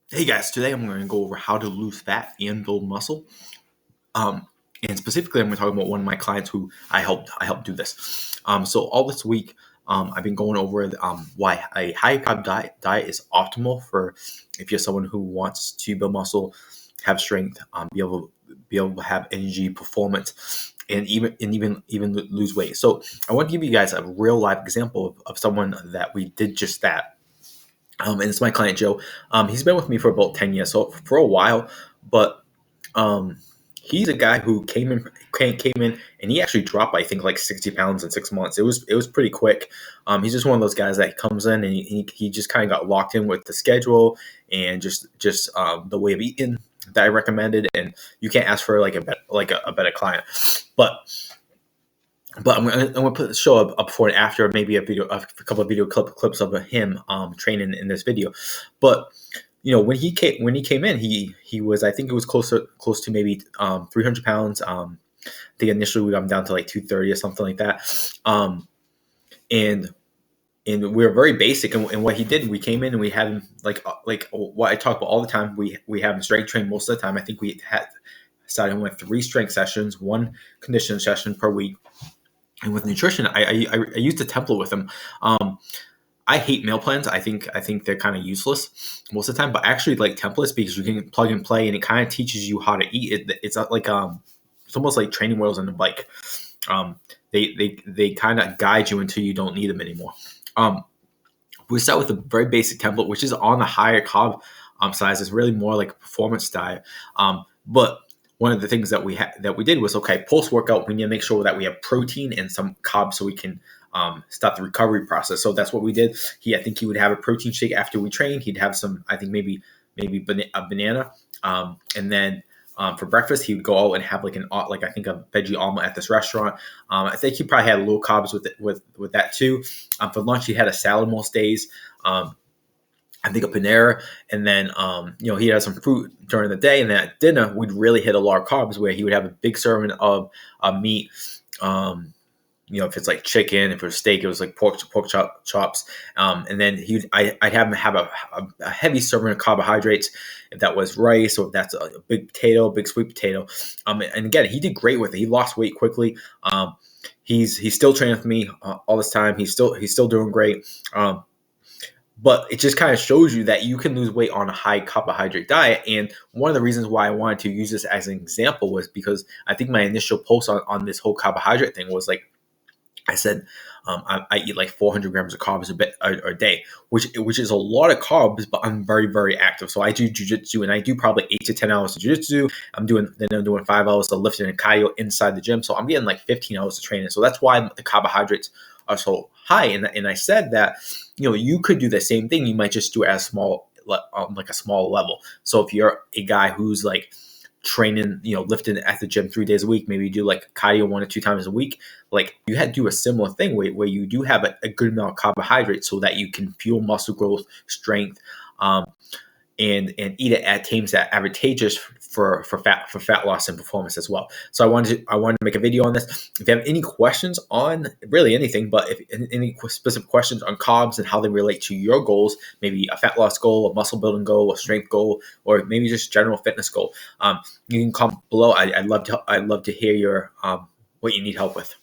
Hey guys, today I'm going to go over how to lose fat and build muscle. Um, and specifically, I'm going to talk about one of my clients who I helped do this. So all this week, I've been going over why a high carb diet is optimal for if you're someone who wants to build muscle, have strength, be able to have energy, performance, and even lose weight. So I want to give you guys a real life example of someone that we did just that. And it's my client Joe. He's been with me for about 10 years, so for a while. But um, he's a guy who came in, and he actually dropped, I think, like 60 pounds in 6 months. It was pretty quick. He's just one of those guys that comes in and he just kind of got locked in with the schedule and just the way of eating that I recommended. And you can't ask for a better client, but. But I'm gonna show a before and after, maybe a couple of clips of him training in this video. But when he came in, he was, I think it was close to maybe 300 pounds. I think initially we got him down to like 230 or something like that. Um, and and we were very basic in what he did. We came in and we had him like what I talk about all the time. We have him strength train most of the time. I think we had started him with 3 strength sessions, 1 conditioning session per week. And with nutrition, I used a template with them. I hate meal plans. I think they're kind of useless most of the time. But I actually like templates because you can plug and play, and it kind of teaches you how to eat. It's almost like training wheels on a bike. They kind of guide you until you don't need them anymore. Um, we start with a very basic template, which is on the higher carb size. It's really more like a performance diet. But one of the things that we did was, okay, post workout we need to make sure that we have protein and some carbs so we can start the recovery process. So that's what we did. I think he would have a protein shake after we trained. He'd have some, I think maybe a banana, and then for breakfast, he would go out and have I think a veggie omelet at this restaurant. I think he probably had low carbs with that too. For lunch, he had a salad most days. I think a Panera, and then he had some fruit during the day, and then at dinner we'd really hit a lot of carbs where he would have a big serving of meat. If it's like chicken, if it was steak, it was like pork chops, and then I'd have him have a heavy serving of carbohydrates, if that was rice or if that's a big potato, big sweet potato. And again, he did great with it. He lost weight quickly. He's still training with me all this time. He's still doing great. But it just kind of shows you that you can lose weight on a high carbohydrate diet. And one of the reasons why I wanted to use this as an example was because I think my initial post on this whole carbohydrate thing was like, I said, I eat like 400 grams of carbs a day, which is a lot of carbs, but I'm very, very active. So I do jujitsu, and I do probably 8 to 10 hours of jujitsu. I'm doing 5 hours of lifting and cardio inside the gym. So I'm getting like 15 hours of training. So that's why the carbohydrates are so high. And I said that, you could do the same thing. You might just do it at a small level. So if you're a guy who's like training, lifting at the gym 3 days a week, maybe you do like cardio 1 or 2 times a week, like you had to do a similar thing where you do have a good amount of carbohydrates so that you can fuel muscle growth, strength, and eat it at times that are advantageous for fat loss and performance as well. So I wanted to make a video on this. If you have any questions on really anything, but if any specific questions on carbs and how they relate to your goals, maybe a fat loss goal, a muscle building goal, a strength goal, or maybe just general fitness goal, you can comment below. I'd love to hear your what you need help with.